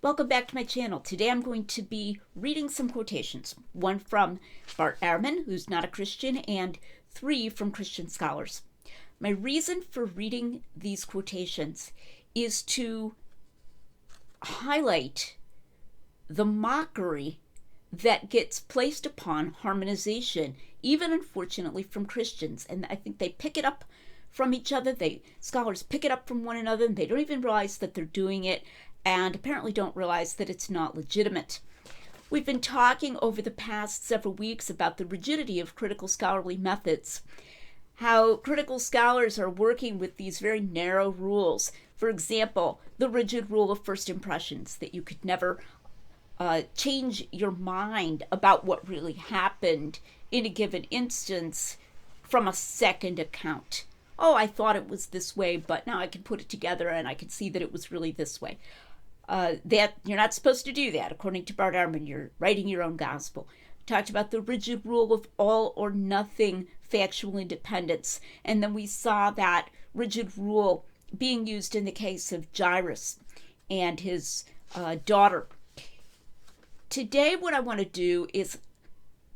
Welcome back to my channel. Today I'm going to be reading some quotations. One from Bart Ehrman, who's not a Christian, and 3 from Christian scholars. My reason for reading these quotations is to highlight the mockery that gets placed upon harmonization, even unfortunately from Christians. And I think they pick it up from each other. Scholars pick it up from one another, and they don't even realize that they're doing it, and apparently don't realize that it's not legitimate. We've been talking over the past several weeks about the rigidity of critical scholarly methods, how critical scholars are working with these very narrow rules. For example, the rigid rule of first impressions, that you could never change your mind about what really happened in a given instance from a second account. Oh, I thought it was this way, but now I can put it together and I can see that it was really this way. That you're not supposed to do that. According to Bart Ehrman, you're writing your own gospel. Talked about the rigid rule of all or nothing factual independence, and then we saw that rigid rule being used in the case of Jairus and his daughter. Today, what I want to do is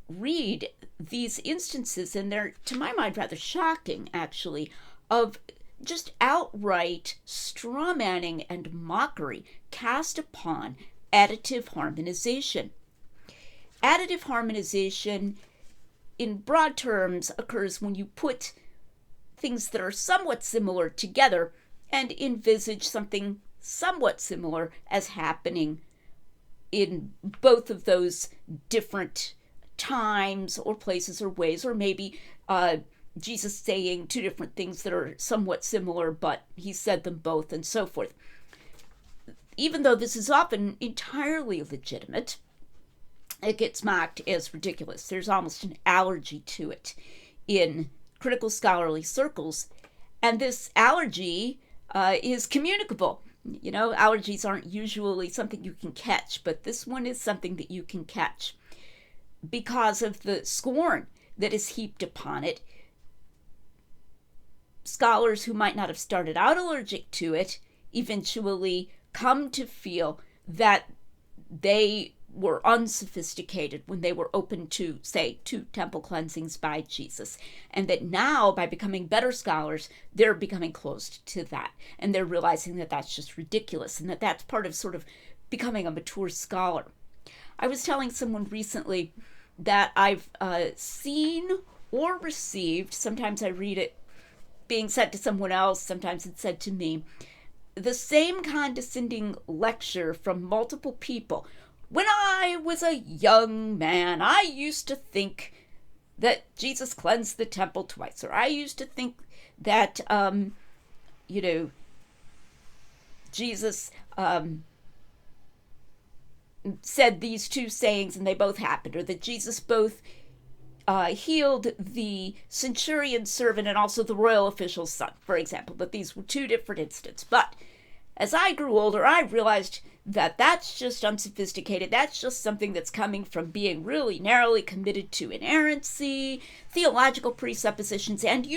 read these instances, and they're, to my mind, rather shocking, actually, of just outright strawmanning and mockery cast upon additive harmonization. Additive harmonization, in broad terms, occurs when you put things that are somewhat similar together and envisage something somewhat similar as happening in both of those different times or places or ways, or maybe Jesus saying 2 different things that are somewhat similar, but he said them both, and so forth. Even though this is often entirely legitimate, it gets mocked as ridiculous. There's almost an allergy to it in critical scholarly circles, and this allergy is communicable. You know, allergies aren't usually something you can catch, but this one is something that you can catch because of the scorn that is heaped upon it. Scholars who might not have started out allergic to it eventually come to feel that they were unsophisticated when they were open to, say, 2 temple cleansings by Jesus, and that now, by becoming better scholars, they're becoming closed to that, and they're realizing that that's just ridiculous, and that that's part of sort of becoming a mature scholar. I was telling someone recently that I've seen or received, sometimes I read it being said to someone else, sometimes it's said to me, the same condescending lecture from multiple people. When I was a young man, I used to think that Jesus cleansed the temple twice, or I used to think that, Jesus said these 2 sayings and they both happened, or that Jesus both healed the centurion's servant and also the royal official's son, for example, that these were 2 different instances. But as I grew older, I realized that that's just unsophisticated. That's just something that's coming from being really narrowly committed to inerrancy, theological presuppositions, and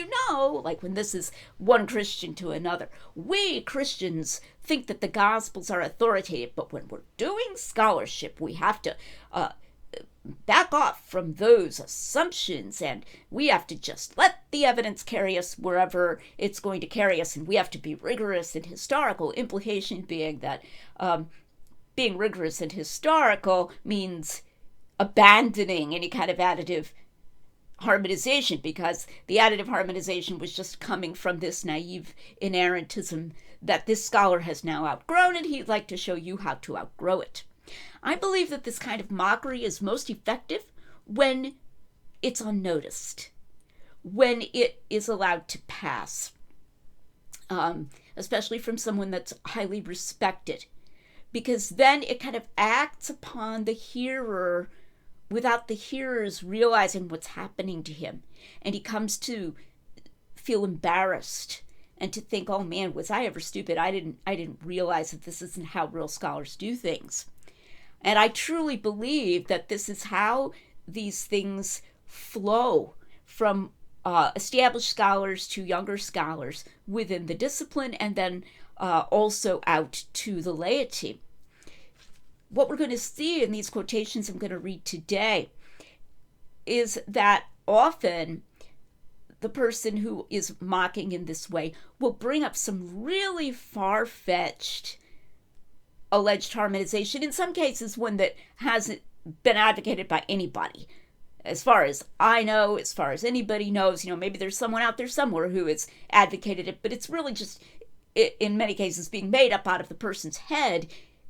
like when this is one Christian to another, we Christians think that the Gospels are authoritative, but when we're doing scholarship, we have to back off from those assumptions, and we have to just let the evidence carry us wherever it's going to carry us, and we have to be rigorous and historical. Implication being that being rigorous and historical means abandoning any kind of additive harmonization, because the additive harmonization was just coming from this naive inerrantism that this scholar has now outgrown, and he'd like to show you how to outgrow it. I believe that this kind of mockery is most effective when it's unnoticed, when it is allowed to pass, especially from someone that's highly respected, because then it kind of acts upon the hearer without the hearers realizing what's happening to him, and he comes to feel embarrassed and to think, oh man, was I ever stupid? I didn't realize that this isn't how real scholars do things. And I truly believe that this is how these things flow from established scholars to younger scholars within the discipline, and then also out to the laity. what we're going to see in these quotations I'm going to read today is that often the person who is mocking in this way will bring up some really far-fetched alleged harmonization, in some cases one that hasn't been advocated by anybody. As far as I know, as far as anybody knows, maybe there's someone out there somewhere who has advocated it, but it's really just, in many cases, being made up out of the person's head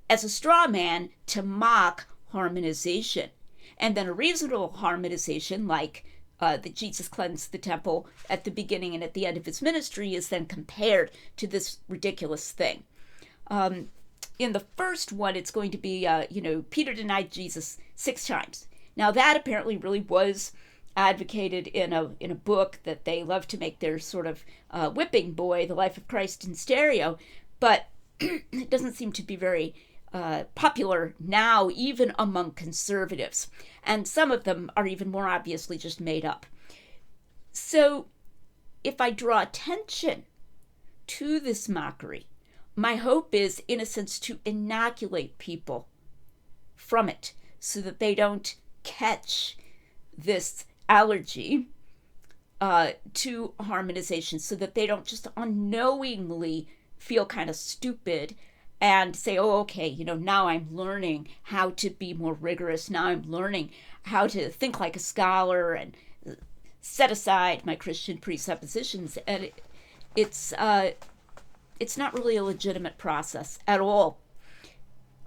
as a straw man to mock harmonization. And then a reasonable harmonization, like that Jesus cleansed the temple at the beginning and at the end of his ministry, is then compared to this ridiculous thing. In the first one, it's going to be, Peter denied Jesus 6 times. Now, that apparently really was advocated in a book that they love to make their sort of whipping boy, The Life of Christ in Stereo, but it doesn't seem to be very popular now, even among conservatives. And some of them are even more obviously just made up. So if I draw attention to this mockery, my hope is, in a sense, to inoculate people from it so that they don't catch this allergy to harmonization, so that they don't just unknowingly feel kind of stupid and say, oh, okay, now I'm learning how to be more rigorous. Now I'm learning how to think like a scholar and set aside my Christian presuppositions. And it's not really a legitimate process at all.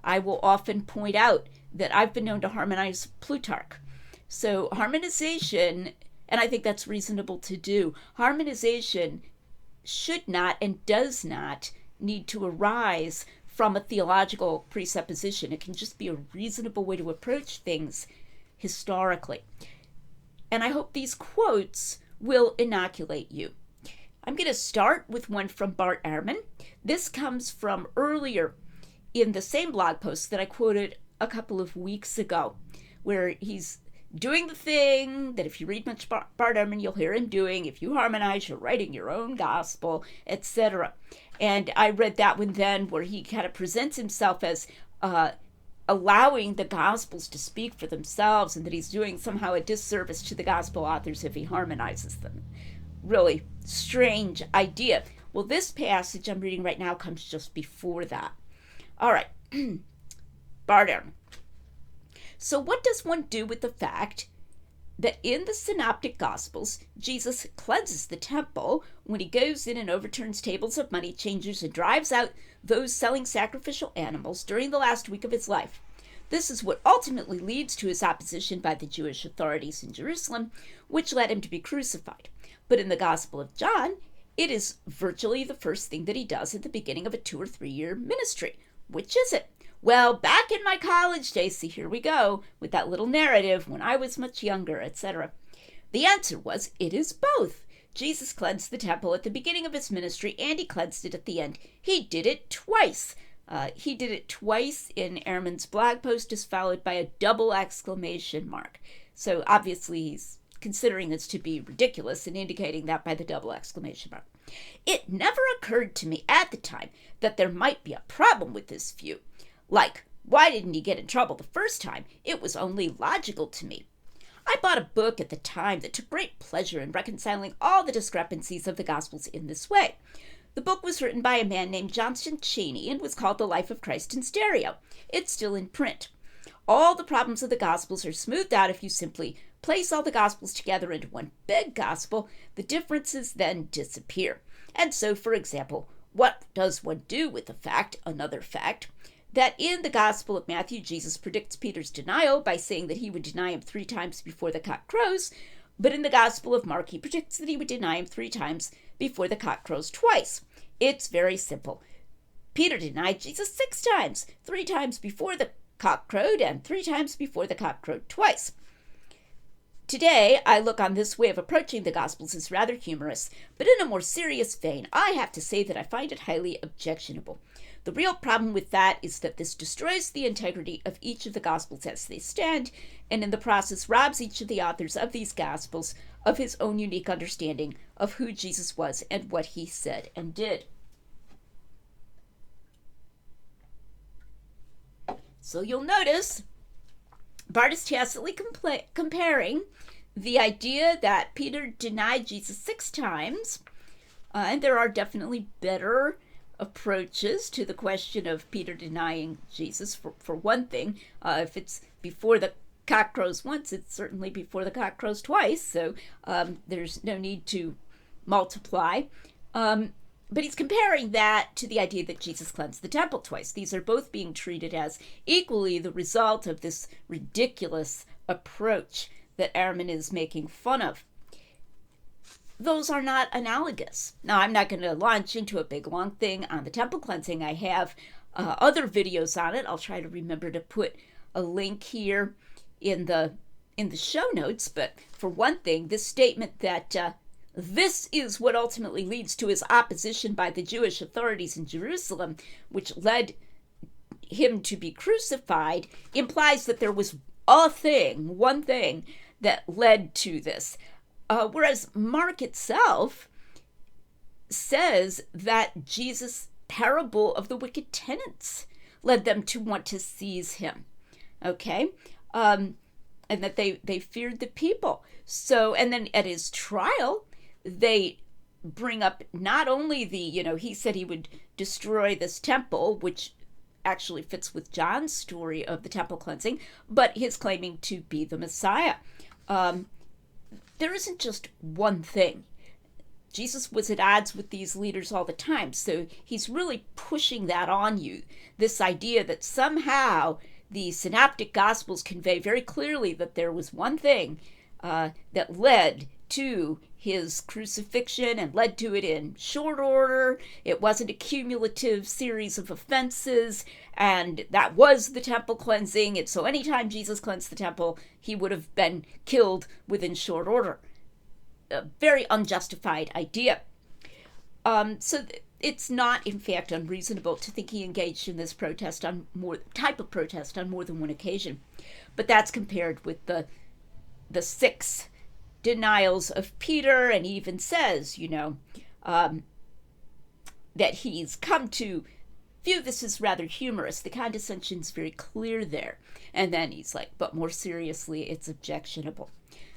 I will often point out that I've been known to harmonize Plutarch. So harmonization, and I think that's reasonable to do, harmonization should not and does not need to arise from a theological presupposition. It can just be a reasonable way to approach things historically. And I hope these quotes will inoculate you. I'm going to start with one from Bart Ehrman. This comes from earlier in the same blog post that I quoted a couple of weeks ago, where he's doing the thing that if you read much Bart Ehrman, you'll hear him doing. If you harmonize, you're writing your own gospel, etc. And I read that one then, where he kind of presents himself as allowing the gospels to speak for themselves, and that he's doing somehow a disservice to the gospel authors if he harmonizes them. Really strange idea. Well, this passage I'm reading right now comes just before that. All right. Bart Ehrman. So what does one do with the fact that in the synoptic gospels, Jesus cleanses the temple when he goes in and overturns tables of money changers and drives out those selling sacrificial animals during the last week of his life? This is what ultimately leads to his opposition by the Jewish authorities in Jerusalem, which led him to be crucified. But in the Gospel of John, it is virtually the first thing that he does at the beginning of a 2 or 3 year ministry. Which is it? Well, back in my college days, see, here we go, with that little narrative, when I was much younger, etc. The answer was, it is both. Jesus cleansed the temple at the beginning of his ministry, and he cleansed it at the end. He did it twice. He did it twice in Ehrman's blog post, is followed by a double exclamation mark. So obviously he's considering this to be ridiculous and indicating that by the double exclamation mark. It never occurred to me at the time that there might be a problem with this view. Like, why didn't he get in trouble the first time? It was only logical to me. I bought a book at the time that took great pleasure in reconciling all the discrepancies of the Gospels in this way. The book was written by a man named Johnson Cheney and was called The Life of Christ in Stereo. It's still in print. All the problems of the Gospels are smoothed out if you simply place all the Gospels together into one big Gospel. The differences then disappear. And so, for example, what does one do with the fact, another fact, that in the Gospel of Matthew, Jesus predicts Peter's denial by saying that he would deny him 3 times before the cock crows, but in the Gospel of Mark, he predicts that he would deny him 3 times before the cock crows twice. It's very simple. Peter denied Jesus 6 times, 3 times before the cock crowed and 3 times before the cock crowed twice. Today, I look on this way of approaching the Gospels as rather humorous, but in a more serious vein, I have to say that I find it highly objectionable. The real problem with that is that this destroys the integrity of each of the Gospels as they stand, and in the process robs each of the authors of these Gospels of his own unique understanding of who Jesus was and what he said and did. So you'll notice Bart is tacitly comparing the idea that Peter denied Jesus 6 times, and there are definitely better approaches to the question of Peter denying Jesus. For one thing, if it's before the cock crows once, it's certainly before the cock crows twice, so there's no need to multiply. But he's comparing that to the idea that Jesus cleansed the temple twice. These are both being treated as equally the result of this ridiculous approach that Ehrman is making fun of. Those are not analogous. Now, I'm not going to launch into a big long thing on the temple cleansing. I have other videos on it. I'll try to remember to put a link here in the show notes. But for one thing, this statement that this is what ultimately leads to his opposition by the Jewish authorities in Jerusalem, which led him to be crucified, implies that there was one thing that led to this. Whereas Mark itself says that Jesus' parable of the wicked tenants led them to want to seize him. Okay? And that they feared the people. So, and then at his trial, they bring up not only he said he would destroy this temple, which actually fits with John's story of the temple cleansing, but his claiming to be the Messiah. There isn't just one thing. Jesus was at odds with these leaders all the time, so he's really pushing that on you, this idea that somehow the synoptic gospels convey very clearly that there was one thing that led to his crucifixion and led to it in short order. It wasn't a cumulative series of offenses, and that was the temple cleansing. And so anytime Jesus cleansed the temple, he would have been killed within short order. A very unjustified idea. So it's not, in fact, unreasonable to think he engaged in this type of protest on more than one occasion. But that's compared with the 6 denials of Peter, and he even says, that he's come to view this as rather humorous. The condescension's very clear there. And then he's like, but more seriously, it's objectionable.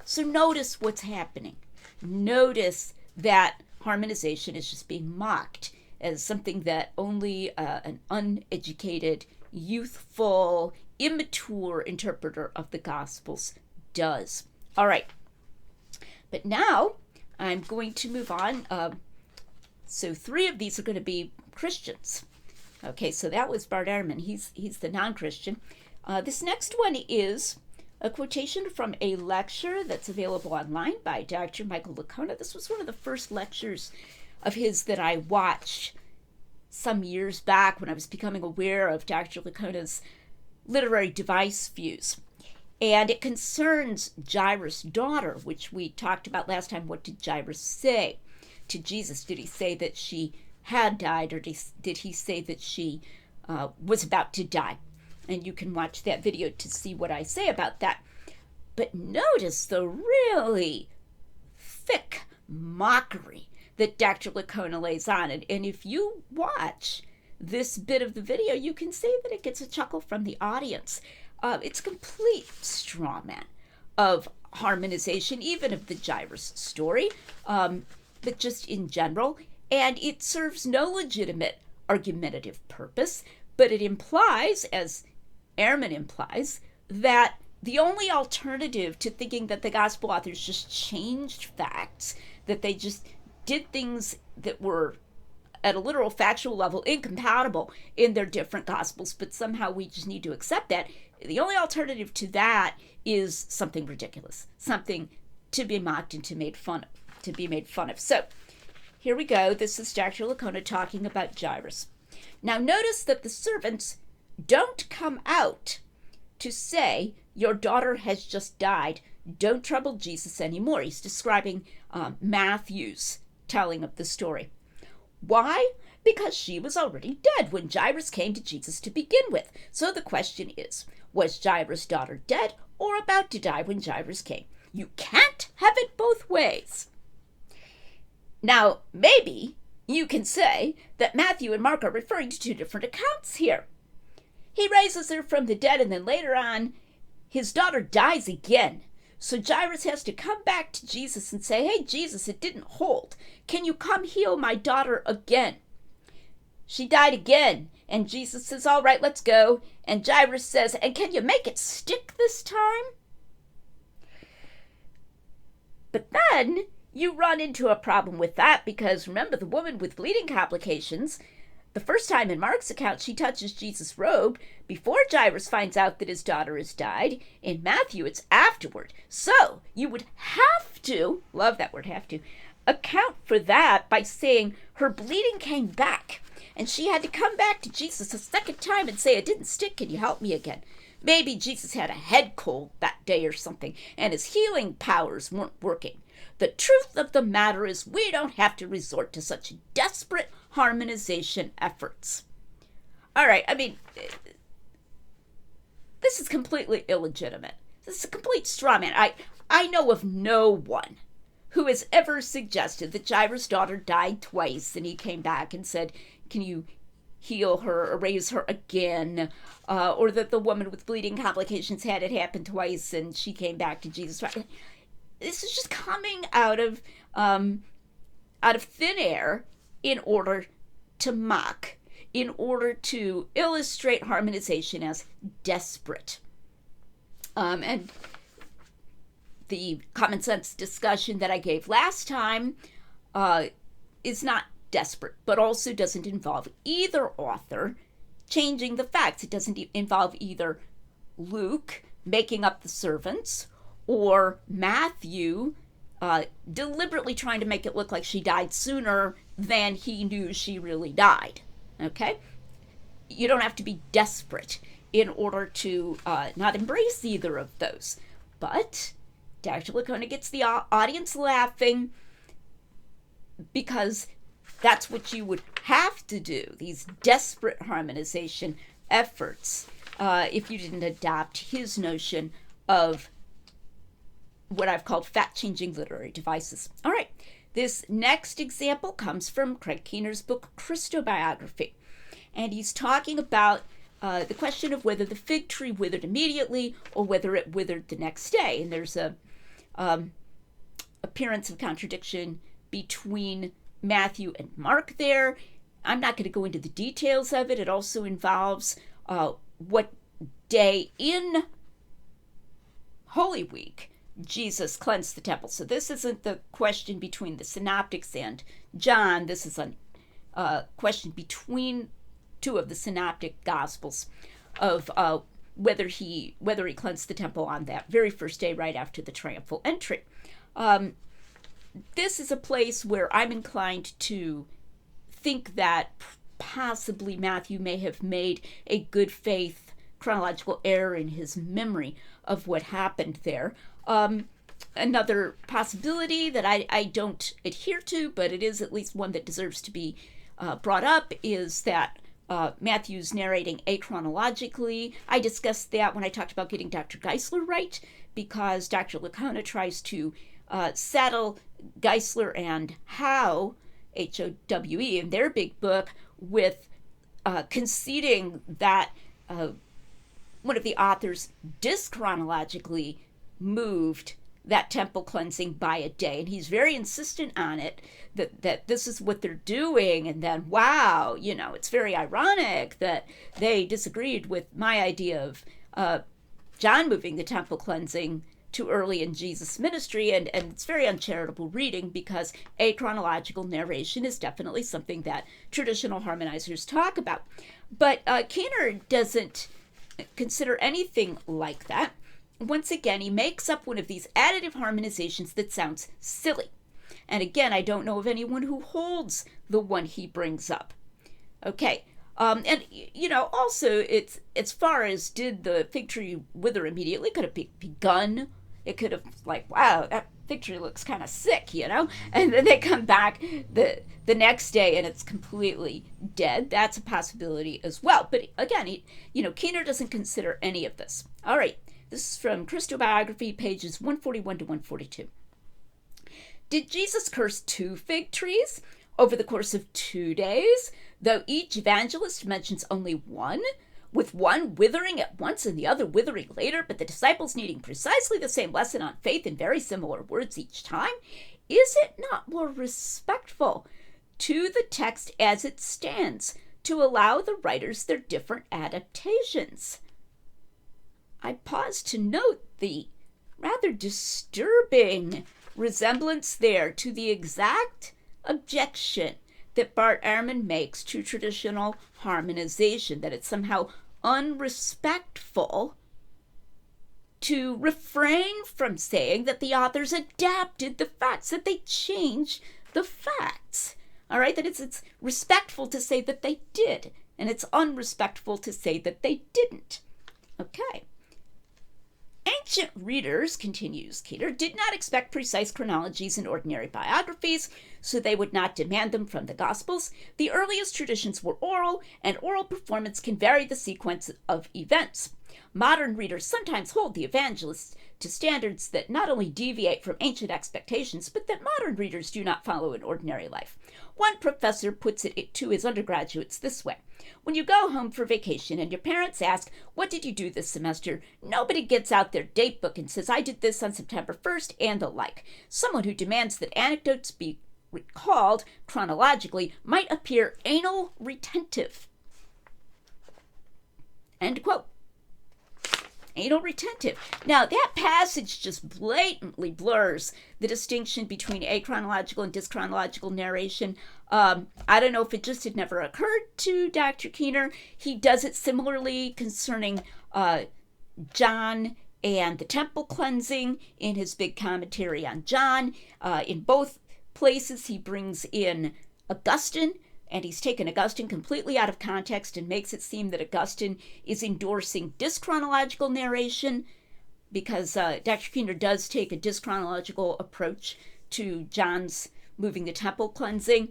So notice what's happening. Notice that harmonization is just being mocked as something that only an uneducated, youthful, immature interpreter of the Gospels does. All right. But now I'm going to move on. So 3 of these are going to be Christians. Okay, so that was Bart Ehrman. He's the non-Christian. This next one is a quotation from a lecture that's available online by Dr. Michael Licona. This was one of the first lectures of his that I watched some years back when I was becoming aware of Dr. Licona's literary device views. And it concerns Jairus' daughter, which we talked about last time. What did Jairus say to Jesus? Did he say that she had died, or did he say that she was about to die? And you can watch that video to see what I say about that. But notice the really thick mockery that Dr. Licona lays on it. And if you watch this bit of the video, you can see that it gets a chuckle from the audience. It's a complete straw man of harmonization, even of the Jairus story, but just in general. And it serves no legitimate argumentative purpose, but it implies, as Ehrman implies, that the only alternative to thinking that the gospel authors just changed facts, that they just did things that were at a literal factual level incompatible in their different gospels, but somehow we just need to accept that. The only alternative to that is something ridiculous, something to be mocked and to be made fun of. So here we go. This is Dr. Licona talking about Jairus. Now notice that the servants don't come out to say, your daughter has just died. Don't trouble Jesus anymore. He's describing Matthew's telling of the story. Why? Because she was already dead when Jairus came to Jesus to begin with. So the question is, was Jairus' daughter dead or about to die when Jairus came? You can't have it both ways. Now, maybe you can say that Matthew and Mark are referring to 2 different accounts here. He raises her from the dead, and then later on, his daughter dies again. So Jairus has to come back to Jesus and say, hey, Jesus, it didn't hold. Can you come heal my daughter again? She died again. And Jesus says, all right, let's go. And Jairus says, and can you make it stick this time? But then you run into a problem with that, because remember, the woman with bleeding complications, the first time in Mark's account, she touches Jesus' robe before Jairus finds out that his daughter has died. In Matthew, it's afterward. So you would have to, love that word, have to, account for that by saying her bleeding came back. And she had to come back to Jesus a second time and say, it didn't stick, can you help me again? Maybe Jesus had a head cold that day or something, and his healing powers weren't working. The truth of the matter is we don't have to resort to such desperate harmonization efforts. All right, I mean, this is completely illegitimate. This is a complete straw man. I know of no one who has ever suggested that Jairus' daughter died twice and he came back and said, can you heal her or raise her again? Or that the woman with bleeding complications had it happen twice and she came back to Jesus. This is just coming out of thin air in order to mock, in order to illustrate harmonization as desperate. And the common sense discussion that I gave last time is not desperate, but also doesn't involve either author changing the facts. It doesn't involve either Luke making up the servants or Matthew deliberately trying to make it look like she died sooner than he knew she really died. Okay? You don't have to be desperate in order to not embrace either of those. But Dr. Licona gets the audience laughing because that's what you would have to do, these desperate harmonization efforts, if you didn't adopt his notion of what I've called fact-changing literary devices. All right, this next example comes from Craig Keener's book, Christobiography. And he's talking about the question of whether the fig tree withered immediately or whether it withered the next day. And there's a appearance of contradiction between Matthew and Mark there. I'm not going to go into the details of it. It also involves what day in Holy Week Jesus cleansed the temple. So this isn't the question between the synoptics and John. This is a question between two of the synoptic gospels of whether he cleansed the temple on that very first day right after the triumphal entry. This is a place where I'm inclined to think that possibly Matthew may have made a good faith chronological error in his memory of what happened there. Another possibility that I don't adhere to, but it is at least one that deserves to be brought up, is that Matthew's narrating achronologically. I discussed that when I talked about getting Dr. Geisler right, because Dr. Licona tries to saddle Geisler and Howe, Howe, in their big book with conceding that one of the authors dischronologically moved that temple cleansing by a day. And he's very insistent on it, that this is what they're doing. And then, wow, it's very ironic that they disagreed with my idea of John moving the temple cleansing too early in Jesus' ministry, and it's very uncharitable reading, because achronological narration is definitely something that traditional harmonizers talk about. But Keener doesn't consider anything like that. Once again, he makes up one of these additive harmonizations that sounds silly. And again, I don't know of anyone who holds the one he brings up. Okay. And, also, it's as far as did the fig tree wither immediately, could have begun. It could have, wow, that fig tree looks kind of sick, And then they come back the next day and it's completely dead. That's a possibility as well. But again, Keener doesn't consider any of this. All right, this is from Christobiography, pages 141 to 142. Did Jesus curse 2 fig trees over the course of 2 days, though each evangelist mentions only one? with one withering at once and the other withering later, but the disciples needing precisely the same lesson on faith in very similar words each time? Is it not more respectful to the text as it stands to allow the writers their different adaptations? I pause to note the rather disturbing resemblance there to the exact objection that Bart Ehrman makes to traditional harmonization, that it's somehow unrespectful to refrain from saying that the authors adapted the facts, that they changed the facts. All right, that it's respectful to say that they did, and it's unrespectful to say that they didn't. Okay. Ancient readers, continues Keeter, did not expect precise chronologies in ordinary biographies, so they would not demand them from the Gospels. The earliest traditions were oral, and oral performance can vary the sequence of events. Modern readers sometimes hold the evangelists to standards that not only deviate from ancient expectations, but that modern readers do not follow in ordinary life. One professor puts it to his undergraduates this way: when you go home for vacation and your parents ask, "What did you do this semester?" nobody gets out their date book and says, "I did this on September 1st," and the like. Someone who demands that anecdotes be recalled chronologically might appear anal retentive. End quote. Anal retentive. Now, that passage just blatantly blurs the distinction between achronological and dyschronological narration. I don't know if it just had never occurred to Dr. Keener. He does it similarly concerning John and the temple cleansing in his big commentary on John. In both places, he brings in Augustine, and he's taken Augustine completely out of context and makes it seem that Augustine is endorsing dyschronological narration, because Dr. Keener does take a dyschronological approach to John's moving the temple cleansing.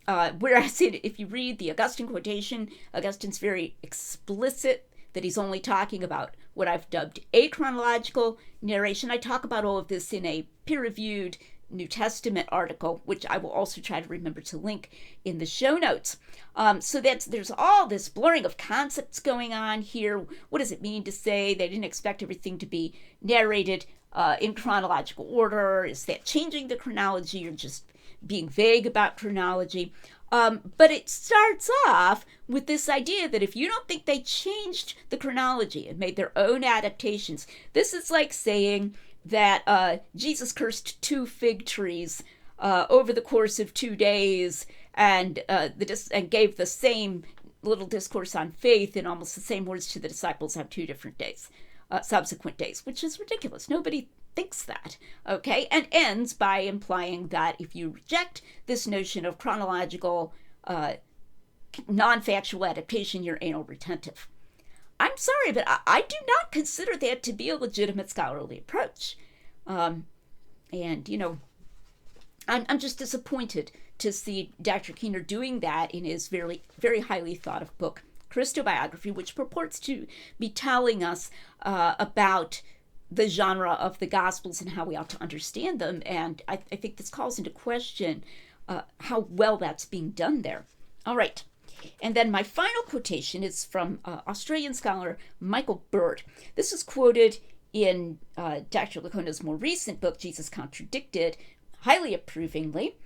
Whereas if you read the Augustine quotation, Augustine's very explicit that he's only talking about what I've dubbed achronological narration. I talk about all of this in a peer-reviewed New Testament article, which I will also try to remember to link in the show notes. So there's all this blurring of concepts going on here. What does it mean to say they didn't expect everything to be narrated in chronological order? Is that changing the chronology or just being vague about chronology? But it starts off with this idea that if you don't think they changed the chronology and made their own adaptations, this is like saying that Jesus cursed 2 fig trees over the course of 2 days and gave the same little discourse on faith in almost the same words to the disciples on 2 different days, subsequent days, which is ridiculous. Nobody thinks that, okay? And ends by implying that if you reject this notion of chronological, non-factual adaptation, you're anal retentive. I'm sorry, but I do not consider that to be a legitimate scholarly approach. And, you know, I'm just disappointed to see Dr. Keener doing that in his very, very highly thought of book, Christobiography, which purports to be telling us about the genre of the Gospels and how we ought to understand them. And I think this calls into question how well that's being done there. All right. And then my final quotation is from Australian scholar Michael Bird. This is quoted in Dr. Licona's more recent book, Jesus Contradicted, highly approvingly.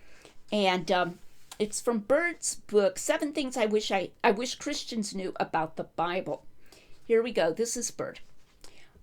And it's from Bird's book, 7 Things I Wish Christians Knew About the Bible. Here we go. This is Bird.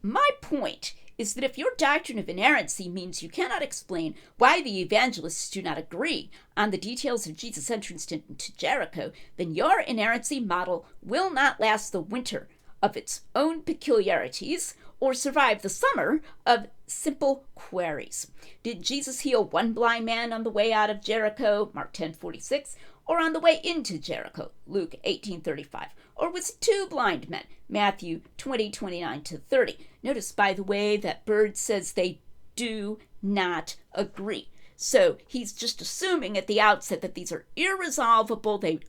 My point is that if your doctrine of inerrancy means you cannot explain why the evangelists do not agree on the details of Jesus' entrance into Jericho, then your inerrancy model will not last the winter of its own peculiarities or survive the summer of simple queries. Did Jesus heal one blind man on the way out of Jericho, Mark 10:46, or on the way into Jericho, Luke 18:35? Or was it 2 blind men, Matthew 20:29-30? Notice, by the way, that Bird says they do not agree. So he's just assuming at the outset that these are irresolvable. They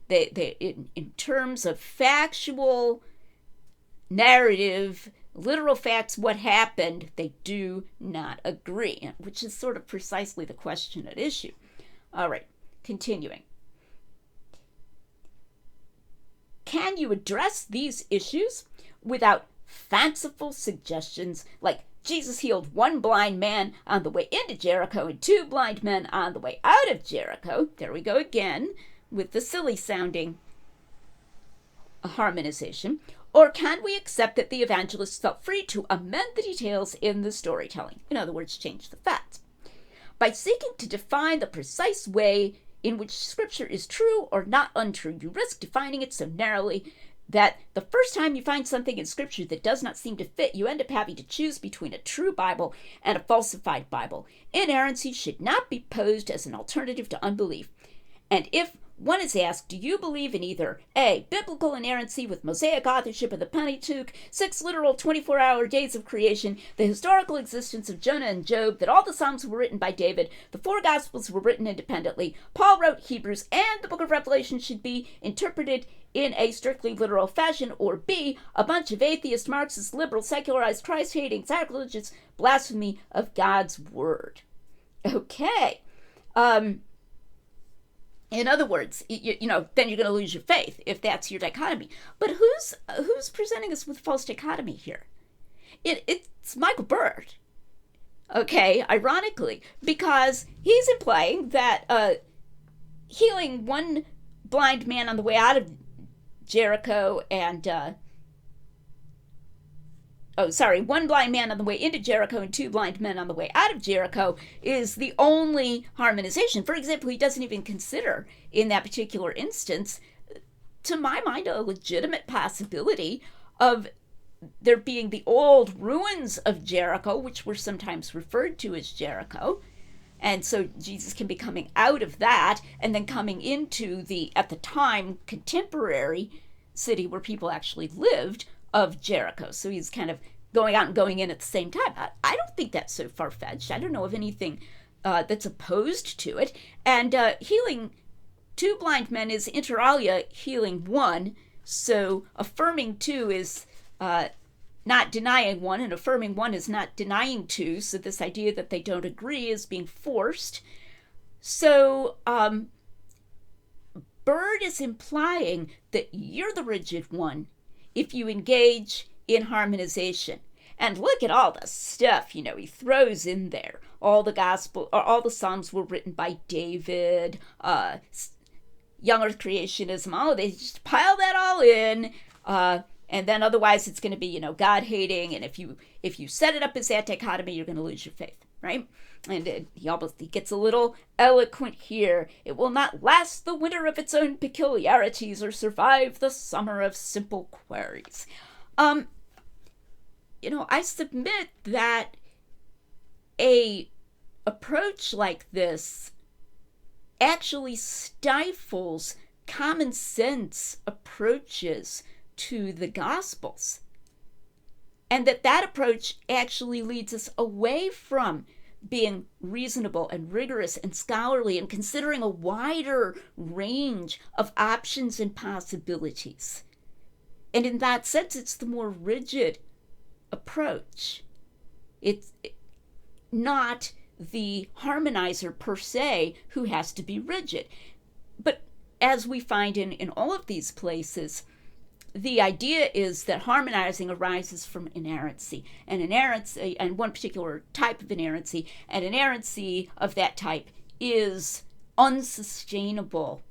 in terms of factual narrative, literal facts, what happened, they do not agree, which is sort of precisely the question at issue. All right, continuing. can you address these issues without fanciful suggestions like Jesus healed one blind man on the way into Jericho and two blind men on the way out of Jericho? There we go again with the silly sounding harmonization. Or can we accept that the evangelists felt free to amend the details in the storytelling? In other words, change the facts. By seeking to define the precise way in which Scripture is true or not untrue, you risk defining it so narrowly that the first time you find something in Scripture that does not seem to fit, you end up having to choose between a true Bible and a falsified Bible. Inerrancy should not be posed as an alternative to unbelief. And if one is asked, do you believe in either A, biblical inerrancy with Mosaic authorship of the Pentateuch, 6 literal 24-hour days of creation, the historical existence of Jonah and Job, that all the Psalms were written by David, the 4 Gospels were written independently, Paul wrote Hebrews, and the book of Revelation should be interpreted in a strictly literal fashion, or B, a bunch of atheist, Marxist, liberal, secularized, Christ-hating, sacrilegious blasphemy of God's word. Okay. In other words, you know, then you're going to lose your faith if that's your dichotomy. But who's presenting us with false dichotomy here? It's Michael Bird. Okay, ironically, because he's implying that healing one blind man on the way out of Jericho and one blind man on the way into Jericho and 2 blind men on the way out of Jericho is the only harmonization. For example, he doesn't even consider in that particular instance, to my mind, a legitimate possibility of there being the old ruins of Jericho, which were sometimes referred to as Jericho. And so Jesus can be coming out of that and then coming into the, at the time, contemporary city where people actually lived, of Jericho. So he's kind of going out and going in at the same time. I don't think that's so far-fetched. I don't know of anything that's opposed to it. And healing 2 blind men is inter alia healing 1. So affirming 2 is not denying 1, and affirming 1 is not denying 2. So this idea that they don't agree is being forced. So Bird is implying that you're the rigid one if you engage in harmonization. And look at all the stuff, you know, he throws in there. All the Psalms were written by David, young earth creationism, they just pile that all in, and then otherwise it's going to be, you know, God-hating, and if you set it up as that dichotomy, you're going to lose your faith, right? And he gets a little eloquent here. It will not last the winter of its own peculiarities or survive the summer of simple queries. You know, I submit that a approach like this actually stifles common sense approaches to the Gospels. And that approach actually leads us away from being reasonable and rigorous and scholarly and considering a wider range of options and possibilities. And in that sense, it's the more rigid approach. It's not the harmonizer per se who has to be rigid. But as we find in all of these places, the idea is that harmonizing arises from inerrancy, and one particular type of inerrancy, and inerrancy of that type is unsustainable,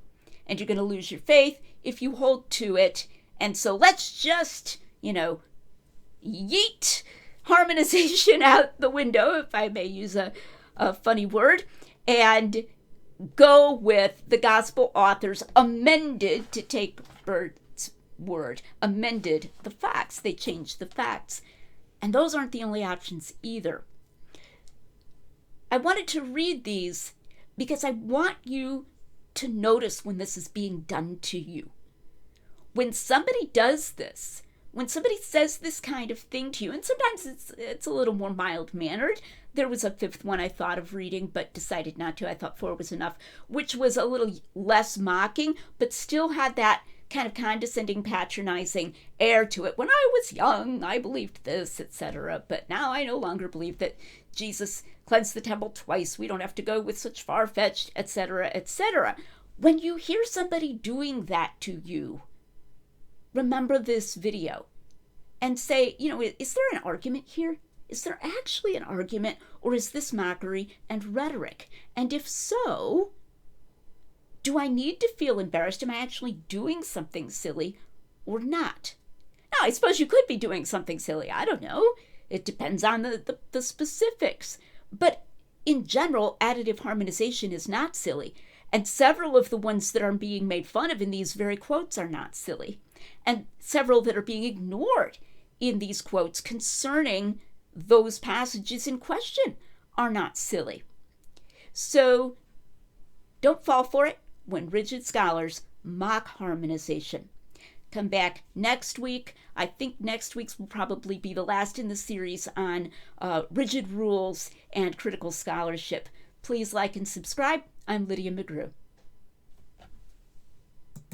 and you're going to lose your faith if you hold to it. And so let's just, you know, yeet harmonization out the window, if I may use a funny word, and go with the gospel authors amended, to take Bird's word, amended the facts. They changed the facts. And those aren't the only options either. I wanted to read these because I want you to notice when this is being done to you. When somebody does this, when somebody says this kind of thing to you, and sometimes it's a little more mild-mannered. There was a 5th one I thought of reading, but decided not to. I thought 4 was enough, which was a little less mocking, but still had that kind of condescending, patronizing air to it. When I was young, I believed this, etc. But now I no longer believe that Jesus cleansed the temple twice. We don't have to go with such far-fetched, etc., etc. When you hear somebody doing that to you, remember this video and say, is there an argument here? Is there actually an argument, or is this mockery and rhetoric? And if so, do I need to feel embarrassed? Am I actually doing something silly or not? Now, I suppose you could be doing something silly. I don't know. It depends on the specifics. But in general, additive harmonization is not silly. And several of the ones that are being made fun of in these very quotes are not silly. And several that are being ignored in these quotes concerning those passages in question are not silly. So don't fall for it when rigid scholars mock harmonization. Come back next week. I think next week's will probably be the last in the series on rigid rules and critical scholarship. Please like and subscribe. I'm Lydia McGrew.